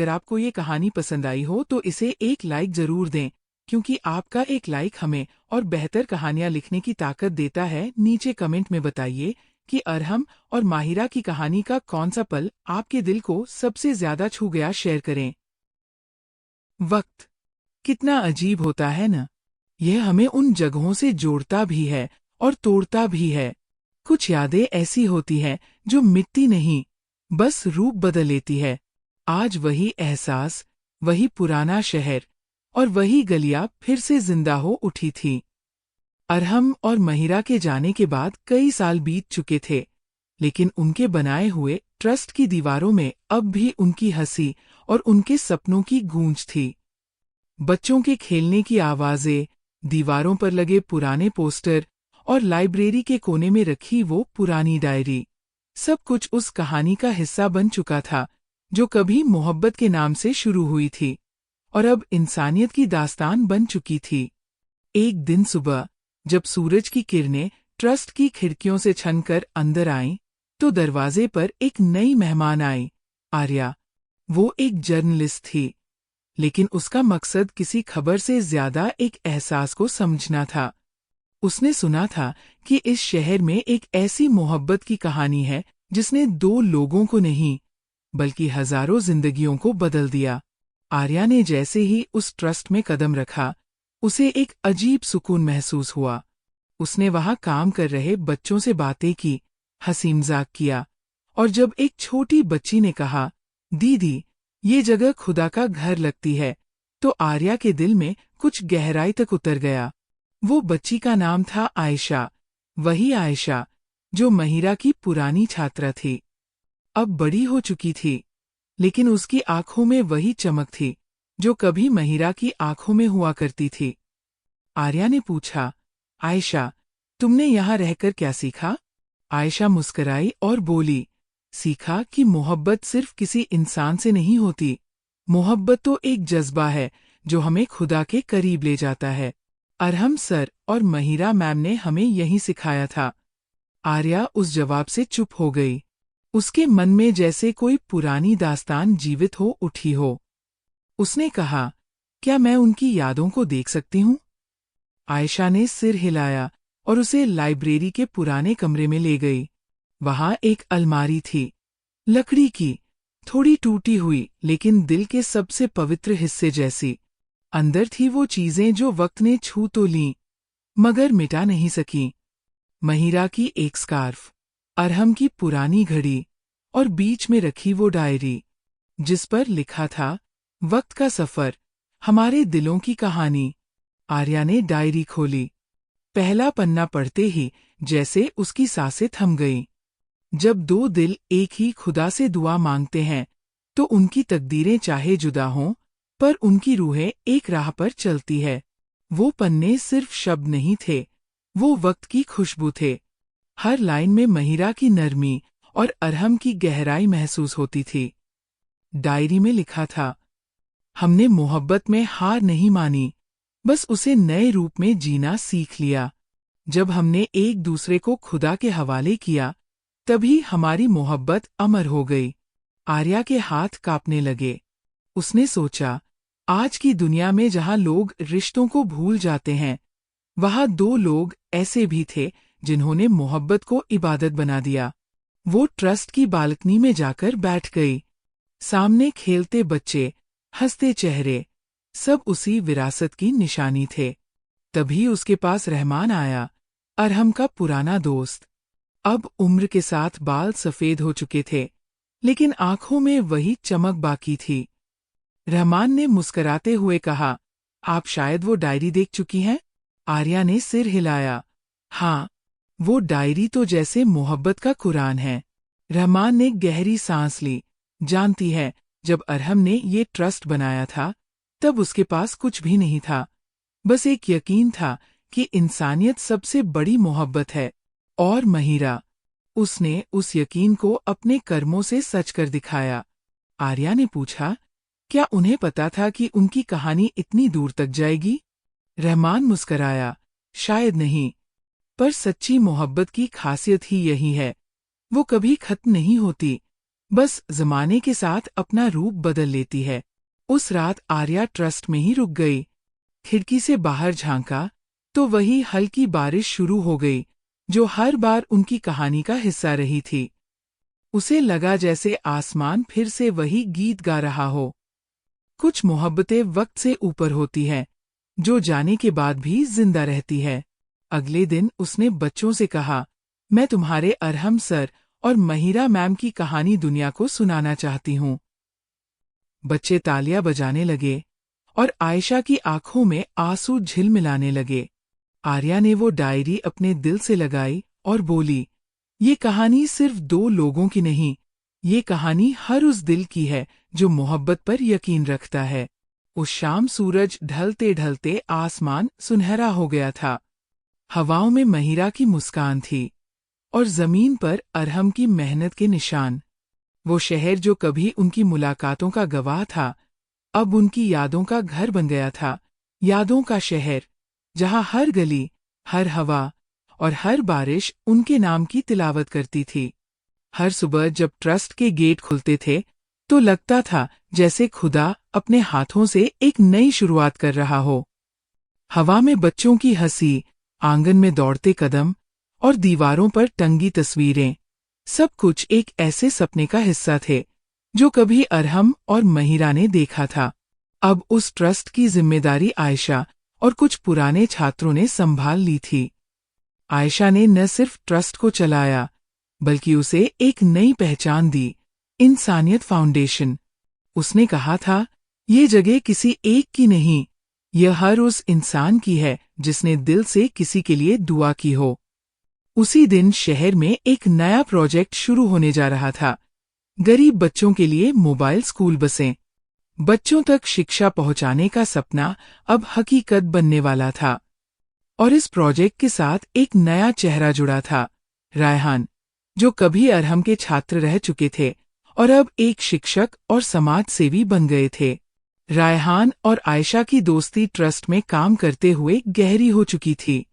अगर आपको ये कहानी पसंद आई हो तो इसे एक लाइक जरूर दें, क्योंकि आपका एक लाइक हमें और बेहतर कहानियां लिखने की ताकत देता है। नीचे कमेंट में बताइए कि अरहम और माहिरा की कहानी का कौन सा पल आपके दिल को सबसे ज्यादा छू गया। शेयर करें। वक्त कितना अजीब होता है न। यह हमें उन जगहों से जोड़ता भी है और तोड़ता भी है। कुछ यादें ऐसी होती हैं जो मिटती नहीं, बस रूप बदल लेती है। आज वही एहसास, वही पुराना शहर और वही गलियां फिर से जिंदा हो उठी थी। अरहम और महिरा के जाने के बाद कई साल बीत चुके थे, लेकिन उनके बनाए हुए ट्रस्ट की दीवारों में अब भी उनकी हंसी और उनके सपनों की गूंज थी। बच्चों के खेलने की आवाजें, दीवारों पर लगे पुराने पोस्टर और लाइब्रेरी के कोने में रखी वो पुरानी डायरी, सब कुछ उस कहानी का हिस्सा बन चुका था जो कभी मोहब्बत के नाम से शुरू हुई थी और अब इंसानियत की दास्तान बन चुकी थी। एक दिन सुबह जब सूरज की किरणें ट्रस्ट की खिड़कियों से छनकर अंदर आईं, तो दरवाजे पर एक नई मेहमान आई, आर्या। वो एक जर्नलिस्ट थी, लेकिन उसका मकसद किसी खबर से ज्यादा एक एहसास को समझना था। उसने सुना था कि इस शहर में एक ऐसी मोहब्बत की कहानी है जिसने दो लोगों को नहीं, बल्कि हजारों जिंदगियों को बदल दिया। आर्या ने जैसे ही उस ट्रस्ट में कदम रखा, उसे एक अजीब सुकून महसूस हुआ। उसने वहां काम कर रहे बच्चों से बातें की, हंसी मजाक किया, और जब एक छोटी बच्ची ने कहा, दीदी, ये जगह खुदा का घर लगती है, तो आर्या के दिल में कुछ गहराई तक उतर गया। वो बच्ची का नाम था आयशा, वही आयशा जो महिरा की पुरानी छात्रा थी। अब बड़ी हो चुकी थी, लेकिन उसकी आंखों में वही चमक थी जो कभी महिरा की आंखों में हुआ करती थी। आर्या ने पूछा, आयशा, तुमने यहाँ रहकर क्या सीखा? आयशा मुस्कुराई और बोली, सीखा कि मोहब्बत सिर्फ किसी इंसान से नहीं होती। मोहब्बत तो एक जज्बा है जो हमें खुदा के करीब ले जाता है। अरहम सर और महिरा मैम ने हमें यही सिखाया था। आर्या उस जवाब से चुप हो गई। उसके मन में जैसे कोई पुरानी दास्तान जीवित हो उठी हो। उसने कहा, क्या मैं उनकी यादों को देख सकती हूँ? आयशा ने सिर हिलाया और उसे लाइब्रेरी के पुराने कमरे में ले गई। वहां एक अलमारी थी, लकड़ी की, थोड़ी टूटी हुई, लेकिन दिल के सबसे पवित्र हिस्से जैसी। अंदर थी वो चीजें जो वक्त ने छू तो लीं, मगर मिटा नहीं सकी। महिरा की एक स्कार्फ, अरहम की पुरानी घड़ी और बीच में रखी वो डायरी जिस पर लिखा था, वक्त का सफर, हमारे दिलों की कहानी। आर्या ने डायरी खोली। पहला पन्ना पढ़ते ही जैसे उसकी सांसें थम गईं। जब दो दिल एक ही खुदा से दुआ मांगते हैं, तो उनकी तकदीरें चाहे जुदा हों, पर उनकी रूहें एक राह पर चलती है। वो पन्ने सिर्फ शब्द नहीं थे, वो वक्त की खुशबू थे। हर लाइन में महिरा की नरमी और अरहम की गहराई महसूस होती थी। डायरी में लिखा था, हमने मोहब्बत में हार नहीं मानी, बस उसे नए रूप में जीना सीख लिया। जब हमने एक दूसरे को खुदा के हवाले किया, तभी हमारी मोहब्बत अमर हो गई। आर्या के हाथ कांपने लगे। उसने सोचा, आज की दुनिया में जहां लोग रिश्तों को भूल जाते हैं, वहां दो लोग ऐसे भी थे जिन्होंने मोहब्बत को इबादत बना दिया। वो ट्रस्ट की बालकनी में जाकर बैठ गई। सामने खेलते बच्चे, हंसते चेहरे, सब उसी विरासत की निशानी थे। तभी उसके पास रहमान आया, अरहम का पुराना दोस्त। अब उम्र के साथ बाल सफेद हो चुके थे, लेकिन आंखों में वही चमक बाकी थी। रहमान ने मुस्कुराते हुए कहा, आप शायद वो डायरी देख चुकी हैं? आर्या ने सिर हिलाया। हाँ, वो डायरी तो जैसे मोहब्बत का कुरान है। रहमान ने गहरी सांस ली। जानती है, जब अरहम ने ये ट्रस्ट बनाया था, तब उसके पास कुछ भी नहीं था। बस एक यकीन था कि इंसानियत सबसे बड़ी मोहब्बत है। और महिरा, उसने उस यकीन को अपने कर्मों से सच कर दिखाया। आर्या ने पूछा, क्या उन्हें पता था कि उनकी कहानी इतनी दूर तक जाएगी? रहमान मुस्कराया, शायद नहीं, पर सच्ची मोहब्बत की खासियत ही यही है। वो कभी खत्म नहीं होती, बस जमाने के साथ अपना रूप बदल लेती है। उस रात आर्या ट्रस्ट में ही रुक गई। खिड़की से बाहर झांका तो वही हल्की बारिश शुरू हो गई, जो हर बार उनकी कहानी का हिस्सा रही थी। उसे लगा जैसे आसमान फिर से वही गीत गा रहा हो। कुछ मोहब्बतें वक्त से ऊपर होती हैं, जो जाने के बाद भी जिंदा रहती है। अगले दिन उसने बच्चों से कहा, मैं तुम्हारे अरहम सर और महिरा मैम की कहानी दुनिया को सुनाना चाहती हूँ। बच्चे तालियां बजाने लगे और आयशा की आंखों में आंसू झिलमिलाने लगे। आर्या ने वो डायरी अपने दिल से लगाई और बोली, ये कहानी सिर्फ दो लोगों की नहीं, ये कहानी हर उस दिल की है जो मोहब्बत पर यकीन रखता है। उस शाम सूरज ढलते ढलते आसमान सुनहरा हो गया था। हवाओं में महिरा की मुस्कान थी और जमीन पर अरहम की मेहनत के निशान। वो शहर जो कभी उनकी मुलाकातों का गवाह था, अब उनकी यादों का घर बन गया था। यादों का शहर, जहां हर गली, हर हवा और हर बारिश उनके नाम की तिलावत करती थी। हर सुबह जब ट्रस्ट के गेट खुलते थे तो लगता था जैसे खुदा अपने हाथों से एक नई शुरुआत कर रहा हो। हवा में बच्चों की हंसी, आंगन में दौड़ते कदम और दीवारों पर टंगी तस्वीरें, सब कुछ एक ऐसे सपने का हिस्सा थे जो कभी अरहम और महिरा ने देखा था। अब उस ट्रस्ट की जिम्मेदारी आयशा और कुछ पुराने छात्रों ने संभाल ली थी। आयशा ने न सिर्फ ट्रस्ट को चलाया, बल्कि उसे एक नई पहचान दी, इंसानियत फाउंडेशन। उसने कहा था, ये जगह किसी एक की नहीं, यह हर उस इंसान की है जिसने दिल से किसी के लिए दुआ की हो। उसी दिन शहर में एक नया प्रोजेक्ट शुरू होने जा रहा था। गरीब बच्चों के लिए मोबाइल स्कूल बसें। बच्चों तक शिक्षा पहुंचाने का सपना अब हकीकत बनने वाला था। और इस प्रोजेक्ट के साथ एक नया चेहरा जुड़ा था, रायहान, जो कभी अरहम के छात्र रह चुके थे और अब एक शिक्षक और समाज सेवी बन गए थे। रायहान और आयशा की दोस्ती ट्रस्ट में काम करते हुए गहरी हो चुकी थी।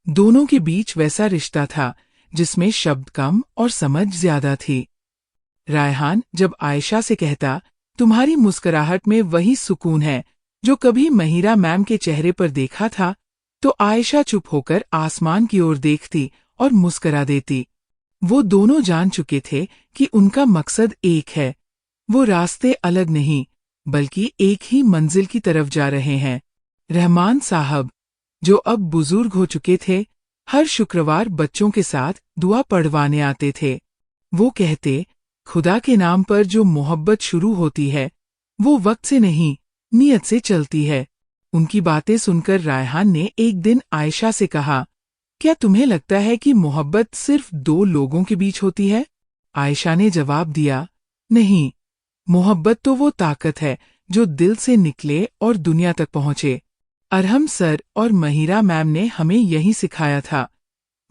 दोनों के बीच वैसा रिश्ता था जिसमें शब्द कम और समझ ज्यादा थी। रायहान जब आयशा से कहता, तुम्हारी मुस्कुराहट में वही सुकून है जो कभी महिरा मैम के चेहरे पर देखा था, तो आयशा चुप होकर आसमान की ओर देखती और मुस्कुरा देती। वो दोनों जान चुके थे कि उनका मकसद एक है। वो रास्ते अलग नहीं, बल्कि एक ही मंजिल की तरफ जा रहे हैं। रहमान साहब, जो अब बुजुर्ग हो चुके थे, हर शुक्रवार बच्चों के साथ दुआ पढ़वाने आते थे। वो कहते, खुदा के नाम पर जो मोहब्बत शुरू होती है, वो वक्त से नहीं, नीयत से चलती है। उनकी बातें सुनकर रायहान ने एक दिन आयशा से कहा, क्या तुम्हें लगता है कि मोहब्बत सिर्फ दो लोगों के बीच होती है? आयशा ने जवाब दिया, नहीं, मोहब्बत तो वो ताकत है जो दिल से निकले और दुनिया तक पहुंचे। अरहम सर और महिरा मैम ने हमें यही सिखाया था।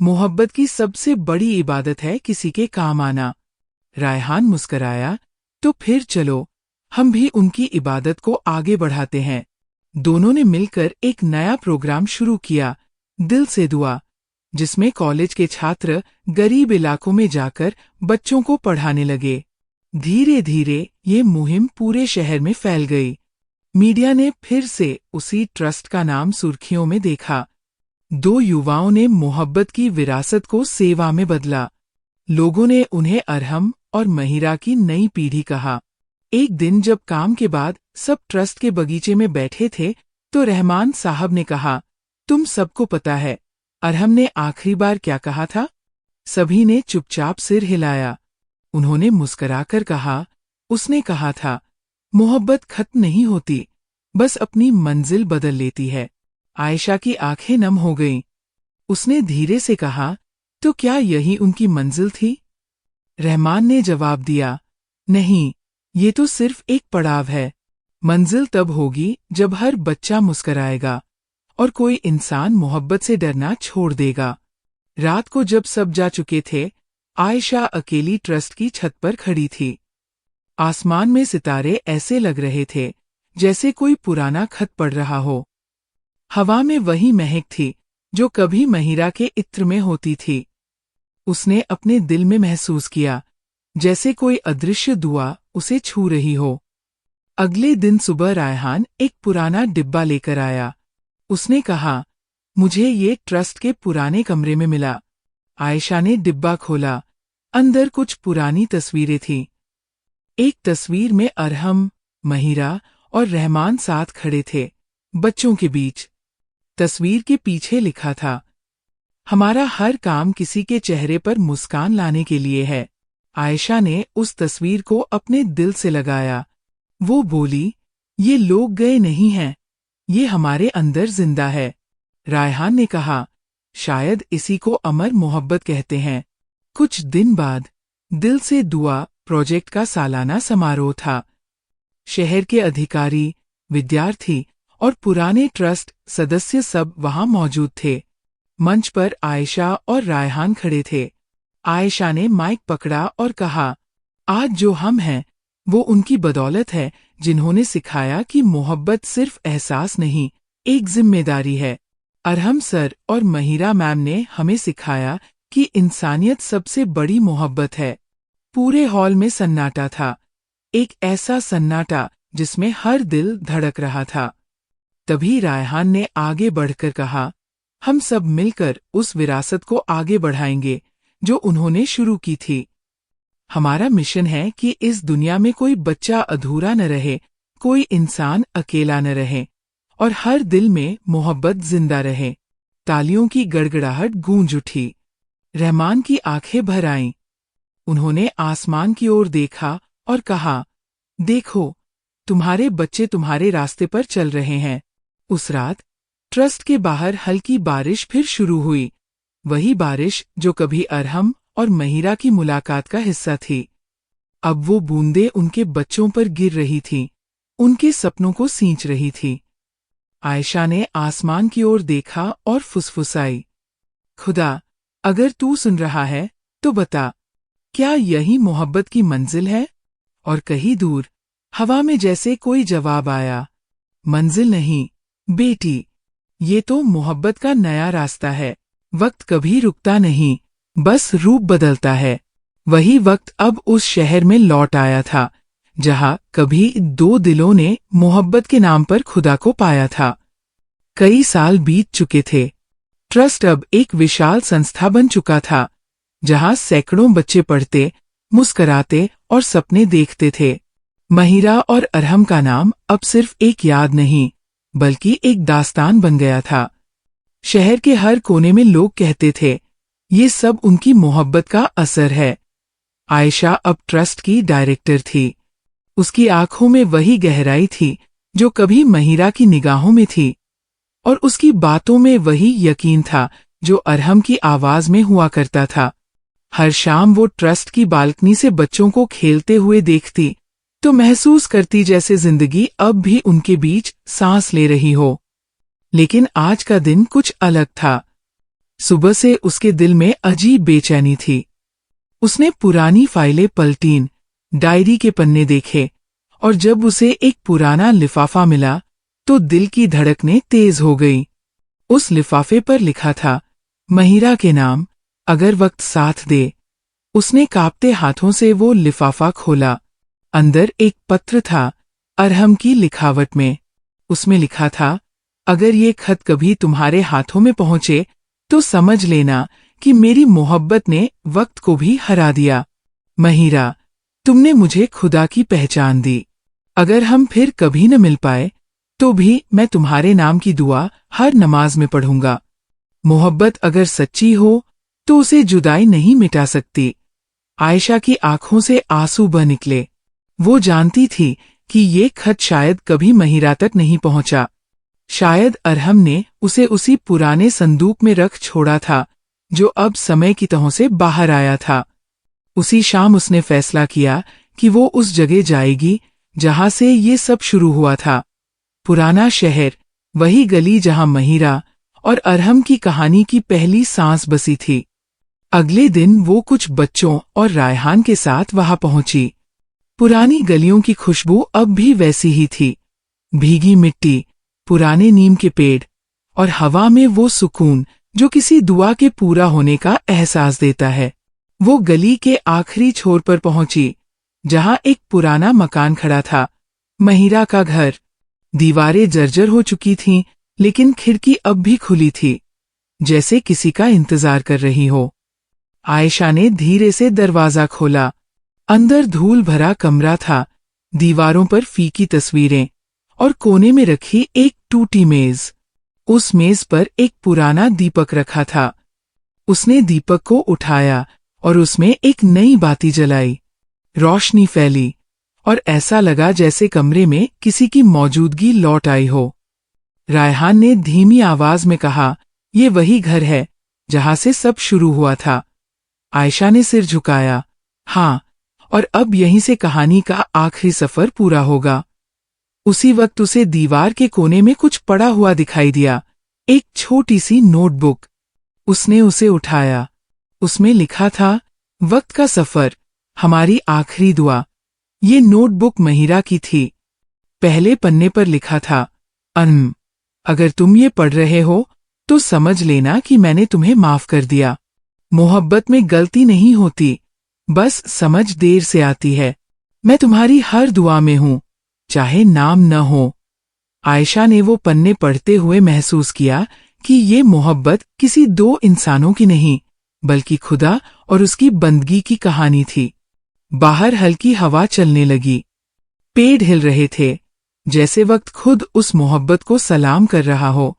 मोहब्बत की सबसे बड़ी इबादत है किसी के काम आना। रायहान मुस्कराया, तो फिर चलो, हम भी उनकी इबादत को आगे बढ़ाते हैं। दोनों ने मिलकर एक नया प्रोग्राम शुरू किया, दिल से दुआ, जिसमें कॉलेज के छात्र गरीब इलाकों में जाकर बच्चों को पढ़ाने लगे। धीरे धीरे ये मुहिम पूरे शहर में फैल गई। मीडिया ने फिर से उसी ट्रस्ट का नाम सुर्खियों में देखा। दो युवाओं ने मोहब्बत की विरासत को सेवा में बदला। लोगों ने उन्हें अरहम और महिरा की नई पीढ़ी कहा। एक दिन जब काम के बाद सब ट्रस्ट के बगीचे में बैठे थे, तो रहमान साहब ने कहा, तुम सबको पता है अरहम ने आखिरी बार क्या कहा था? सभी ने चुपचाप सिर हिलाया। उन्होंने मुस्कुराकर कहा, उसने कहा था, मोहब्बत खत्म नहीं होती, बस अपनी मंजिल बदल लेती है। आयशा की आंखें नम हो गईं। उसने धीरे से कहा, तो क्या यही उनकी मंजिल थी? रहमान ने जवाब दिया, नहीं, ये तो सिर्फ एक पड़ाव है। मंजिल तब होगी जब हर बच्चा मुस्कुराएगा और कोई इंसान मोहब्बत से डरना छोड़ देगा। रात को जब सब जा चुके थे, आयशा अकेली ट्रस्ट की छत पर खड़ी थी। आसमान में सितारे ऐसे लग रहे थे जैसे कोई पुराना खत पढ़ रहा हो। हवा में वही महक थी जो कभी महिरा के इत्र में होती थी। उसने अपने दिल में महसूस किया, जैसे कोई अदृश्य दुआ उसे छू रही हो। अगले दिन सुबह रायहान एक पुराना डिब्बा लेकर आया। उसने कहा, मुझे ये ट्रस्ट के पुराने कमरे में मिला। आयशा ने डिब्बा खोला। अंदर कुछ पुरानी तस्वीरें थीं। एक तस्वीर में अरहम, महिरा और रहमान साथ खड़े थे, बच्चों के बीच। तस्वीर के पीछे लिखा था, हमारा हर काम किसी के चेहरे पर मुस्कान लाने के लिए है। आयशा ने उस तस्वीर को अपने दिल से लगाया। वो बोली, ये लोग गए नहीं हैं, ये हमारे अंदर जिंदा है। रायहान ने कहा, शायद इसी को अमर मोहब्बत कहते हैं। कुछ दिन बाद दिल से दुआ प्रोजेक्ट का सालाना समारोह था। शहर के अधिकारी, विद्यार्थी और पुराने ट्रस्ट सदस्य सब वहां मौजूद थे। मंच पर आयशा और रायहान खड़े थे। आयशा ने माइक पकड़ा और कहा, आज जो हम हैं वो उनकी बदौलत है जिन्होंने सिखाया कि मोहब्बत सिर्फ एहसास नहीं, एक जिम्मेदारी है। अरहम सर और महिरा मैम ने हमें सिखाया कि इंसानियत सबसे बड़ी मोहब्बत है। पूरे हॉल में सन्नाटा था, एक ऐसा सन्नाटा जिसमें हर दिल धड़क रहा था। तभी रायहान ने आगे बढ़कर कहा, हम सब मिलकर उस विरासत को आगे बढ़ाएंगे जो उन्होंने शुरू की थी। हमारा मिशन है कि इस दुनिया में कोई बच्चा अधूरा न रहे, कोई इंसान अकेला न रहे और हर दिल में मोहब्बत जिंदा रहे। तालियों की गड़गड़ाहट गूंज उठी। रहमान की आंखें भर आईं। उन्होंने आसमान की ओर देखा और कहा, देखो, तुम्हारे बच्चे तुम्हारे रास्ते पर चल रहे हैं। उस रात ट्रस्ट के बाहर हल्की बारिश फिर शुरू हुई, वही बारिश जो कभी अरहम और महिरा की मुलाकात का हिस्सा थी। अब वो बूंदें उनके बच्चों पर गिर रही थीं, उनके सपनों को सींच रही थी। आयशा ने आसमान की ओर देखा और फुसफुसाई, खुदा, अगर तू सुन रहा है तो बता, क्या यही मोहब्बत की मंजिल है? और कहीं दूर हवा में जैसे कोई जवाब आया, मंजिल नहीं बेटी, ये तो मोहब्बत का नया रास्ता है। वक्त कभी रुकता नहीं, बस रूप बदलता है। वही वक्त अब उस शहर में लौट आया था जहां कभी दो दिलों ने मोहब्बत के नाम पर खुदा को पाया था। कई साल बीत चुके थे। ट्रस्ट अब एक विशाल संस्था बन चुका था जहां सैकड़ों बच्चे पढ़ते, मुस्कराते और सपने देखते थे। महिरा और अरहम का नाम अब सिर्फ एक याद नहीं बल्कि एक दास्तान बन गया था। शहर के हर कोने में लोग कहते थे, ये सब उनकी मोहब्बत का असर है। आयशा अब ट्रस्ट की डायरेक्टर थी। उसकी आंखों में वही गहराई थी जो कभी महिरा की निगाहों में थी और उसकी बातों में वही यकीन था जो अरहम की आवाज में हुआ करता था। हर शाम वो ट्रस्ट की बालकनी से बच्चों को खेलते हुए देखती तो महसूस करती जैसे जिंदगी अब भी उनके बीच सांस ले रही हो। लेकिन आज का दिन कुछ अलग था। सुबह से उसके दिल में अजीब बेचैनी थी। उसने पुरानी फाइलें पलटीं, डायरी के पन्ने देखे और जब उसे एक पुराना लिफाफा मिला तो दिल की धड़कनें तेज हो गई। उस लिफाफे पर लिखा था, महिरा के नाम, अगर वक्त साथ दे। उसने कांपते हाथों से वो लिफाफा खोला। अंदर एक पत्र था, अरहम की लिखावट में। उसमें लिखा था, अगर ये खत कभी तुम्हारे हाथों में पहुंचे तो समझ लेना कि मेरी मोहब्बत ने वक्त को भी हरा दिया। महिरा, तुमने मुझे खुदा की पहचान दी। अगर हम फिर कभी न मिल पाए तो भी मैं तुम्हारे नाम की दुआ हर नमाज में पढ़ूंगा। मोहब्बत अगर सच्ची हो तो उसे जुदाई नहीं मिटा सकती। आयशा की आंखों से आंसू बह निकले। वो जानती थी कि ये खत शायद कभी महिरा तक नहीं पहुंचा। शायद अरहम ने उसे उसी पुराने संदूक में रख छोड़ा था जो अब समय की तहों से बाहर आया था। उसी शाम उसने फैसला किया कि वो उस जगह जाएगी जहां से ये सब शुरू हुआ था। पुराना शहर, वही गली जहां महिरा और अरहम की कहानी की पहली सांस बसी थी। अगले दिन वो कुछ बच्चों और रायहान के साथ वहां पहुंची। पुरानी गलियों की खुशबू अब भी वैसी ही थी, भीगी मिट्टी, पुराने नीम के पेड़ और हवा में वो सुकून जो किसी दुआ के पूरा होने का एहसास देता है। वो गली के आखिरी छोर पर पहुंची, जहां एक पुराना मकान खड़ा था, महिरा का घर। दीवारें जर्जर हो चुकी थीं, लेकिन खिड़की अब भी खुली थी, जैसे किसी का इंतजार कर रही हो। आयशा ने धीरे से दरवाजा खोला। अंदर धूल भरा कमरा था, दीवारों पर फीकी तस्वीरें और कोने में रखी एक टूटी मेज। उस मेज पर एक पुराना दीपक रखा था। उसने दीपक को उठाया और उसमें एक नई बाती जलाई। रोशनी फैली और ऐसा लगा जैसे कमरे में किसी की मौजूदगी लौट आई हो। रायहान ने धीमी आवाज में कहा, "ये वही घर है जहां से सब शुरू हुआ था।" आयशा ने सिर झुकाया, "हाँ, और अब यहीं से कहानी का आखिरी सफर पूरा होगा।" उसी वक्त उसे दीवार के कोने में कुछ पड़ा हुआ दिखाई दिया, एक छोटी सी नोटबुक। उसने उसे उठाया। उसमें लिखा था, "वक्त का सफर, हमारी आखिरी दुआ।" ये नोटबुक महिरा की थी। पहले पन्ने पर लिखा था, अगर तुम ये पढ़ रहे हो तो समझ लेना कि मैंने तुम्हें माफ कर दिया। मोहब्बत में गलती नहीं होती, बस समझ देर से आती है। मैं तुम्हारी हर दुआ में हूं, चाहे नाम न हो। आयशा ने वो पन्ने पढ़ते हुए महसूस किया कि ये मोहब्बत किसी दो इंसानों की नहीं, बल्कि खुदा और उसकी बंदगी की कहानी थी। बाहर हल्की हवा चलने लगी। पेड़ हिल रहे थे, जैसे वक्त खुद उस मोहब्बत को सलाम कर रहा हो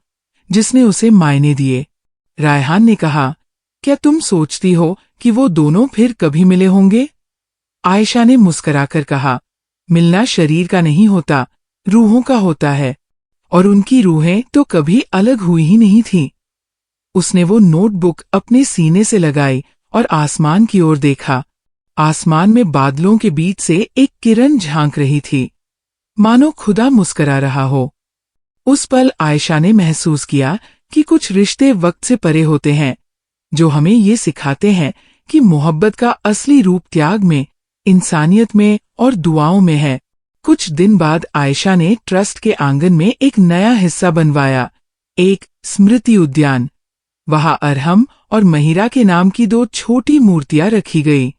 जिसने उसे मायने दिए। रायहान ने कहा, "क्या तुम सोचती हो कि वो दोनों फिर कभी मिले होंगे?" आयशा ने मुस्कुराकर कहा, "मिलना शरीर का नहीं होता, रूहों का होता है, और उनकी रूहें तो कभी अलग हुई ही नहीं थीं।" उसने वो नोटबुक अपने सीने से लगाई और आसमान की ओर देखा। आसमान में बादलों के बीच से एक किरण झांक रही थी, मानो खुदा मुस्कुरा रहा हो। उस पल आयशा ने महसूस किया कि कुछ रिश्ते वक्त से परे होते हैं, जो हमें ये सिखाते हैं कि मोहब्बत का असली रूप त्याग में, इंसानियत में और दुआओं में है। कुछ दिन बाद आयशा ने ट्रस्ट के आंगन में एक नया हिस्सा बनवाया, एक स्मृति उद्यान। वहां अरहम और महिरा के नाम की दो छोटी मूर्तियां रखी गई।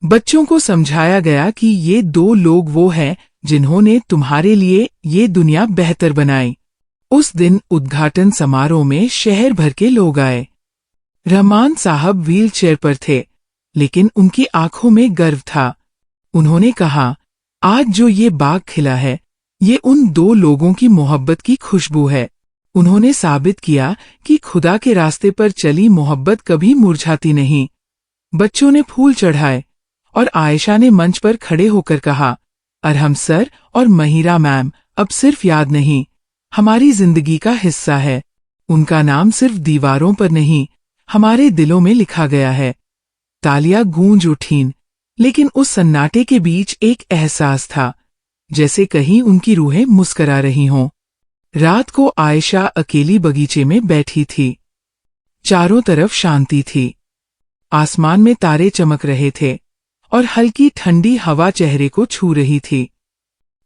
बच्चों को समझाया गया कि ये दो लोग वो हैं जिन्होंने तुम्हारे लिए ये दुनिया बेहतर बनाई। उस दिन उद्घाटन समारोह में शहर भर के लोग आए। रहमान साहब व्हीलचेयर पर थे, लेकिन उनकी आंखों में गर्व था। उन्होंने कहा, "आज जो ये बाग खिला है, ये उन दो लोगों की मोहब्बत की खुशबू है। उन्होंने साबित किया कि खुदा के रास्ते पर चली मोहब्बत कभी मुरझाती नहीं।" बच्चों ने फूल चढ़ाए और आयशा ने मंच पर खड़े होकर कहा, "अरहम सर और महिरा मैम अब सिर्फ याद नहीं, हमारी जिंदगी का हिस्सा है। उनका नाम सिर्फ दीवारों पर नहीं, हमारे दिलों में लिखा गया है।" तालियां गूंज उठीं, लेकिन उस सन्नाटे के बीच एक एहसास था, जैसे कहीं उनकी रूहें मुस्करा रही हों। रात को आयशा अकेली बगीचे में बैठी थी। चारों तरफ शांति थी। आसमान में तारे चमक रहे थे और हल्की ठंडी हवा चेहरे को छू रही थी।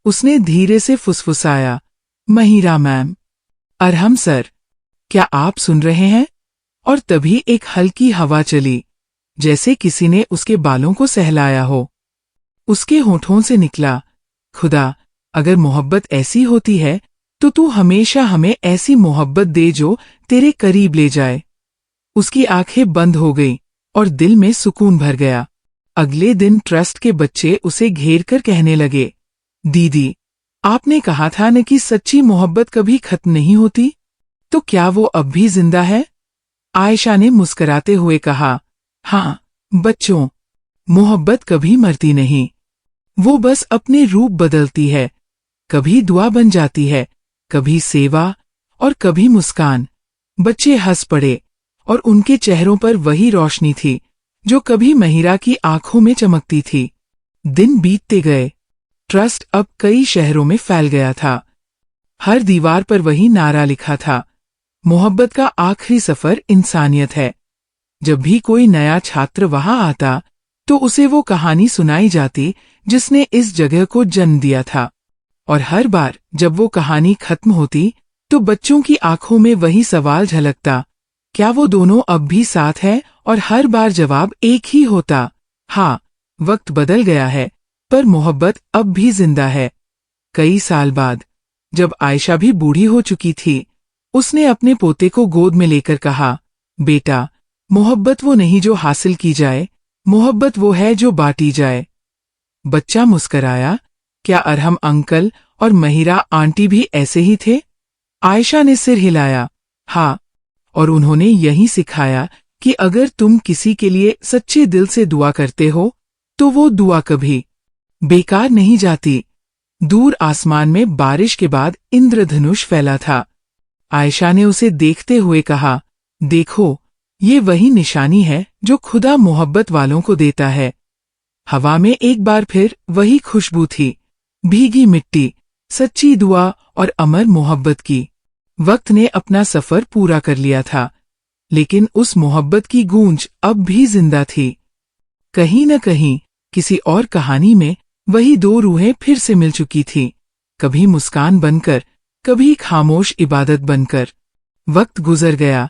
उसने धीरे से फुसफुसाया, "महिरा मैम, अरहम सर, क्या आप सुन रहे हैं?" और तभी एक हल्की हवा चली, जैसे किसी ने उसके बालों को सहलाया हो। उसके होठों से निकला, "खुदा, अगर मोहब्बत ऐसी होती है तो तू हमेशा हमें ऐसी मोहब्बत दे जो तेरे करीब ले जाए।" उसकी आंखें बंद हो गईं और दिल में सुकून भर गया। अगले दिन ट्रस्ट के बच्चे उसे घेर कर कहने लगे, "दीदी, आपने कहा था न कि सच्ची मोहब्बत कभी खत्म नहीं होती, तो क्या वो अब भी जिंदा है?" आयशा ने मुस्कुराते हुए कहा, "हाँ बच्चों, मोहब्बत कभी मरती नहीं, वो बस अपने रूप बदलती है। कभी दुआ बन जाती है, कभी सेवा और कभी मुस्कान।" बच्चे हंस पड़े और उनके चेहरों पर वही रोशनी थी जो कभी महिरा की आंखों में चमकती थी। दिन बीतते गए। ट्रस्ट अब कई शहरों में फैल गया था। हर दीवार पर वही नारा लिखा था, "मोहब्बत का आखिरी सफर इंसानियत है।" जब भी कोई नया छात्र वहां आता, तो उसे वो कहानी सुनाई जाती जिसने इस जगह को जन्म दिया था। और हर बार जब वो कहानी खत्म होती, तो बच्चों की आंखों में वही सवाल झलकता, क्या वो दोनों अब भी साथ हैं? और हर बार जवाब एक ही होता, हाँ। वक्त बदल गया है, पर मोहब्बत अब भी जिंदा है। कई साल बाद, जब आयशा भी बूढ़ी हो चुकी थी, उसने अपने पोते को गोद में लेकर कहा, बेटा, मोहब्बत वो नहीं जो हासिल की जाए, मोहब्बत वो है जो बांटी जाए। बच्चा मुस्कराया। क्या अरहम अंकल और महिरा आंटी भी ऐसे ही थे? आयशा ने सिर हिलाया। हाँ, और उन्होंने यही सिखाया कि अगर तुम किसी के लिए सच्चे दिल से दुआ करते हो, तो वो दुआ कभी बेकार नहीं जाती। दूर आसमान में बारिश के बाद इंद्रधनुष फैला था। आयशा ने उसे देखते हुए कहा, देखो, ये वही निशानी है जो खुदा मोहब्बत वालों को देता है। हवा में एक बार फिर वही खुशबू थी, भीगी मिट्टी, सच्ची दुआ और अमर मोहब्बत की। वक्त ने अपना सफर पूरा कर लिया था, लेकिन उस मोहब्बत की गूंज अब भी जिंदा थी। कहीं न कहीं, किसी और कहानी में वही दो रूहें फिर से मिल चुकी थीं, कभी मुस्कान बनकर, कभी खामोश इबादत बनकर। वक्त गुजर गया,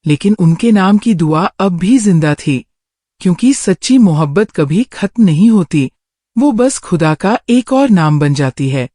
लेकिन उनके नाम की दुआ अब भी जिंदा थी, क्योंकि सच्ची मोहब्बत कभी खत्म नहीं होती, वो बस खुदा का एक और नाम बन जाती है।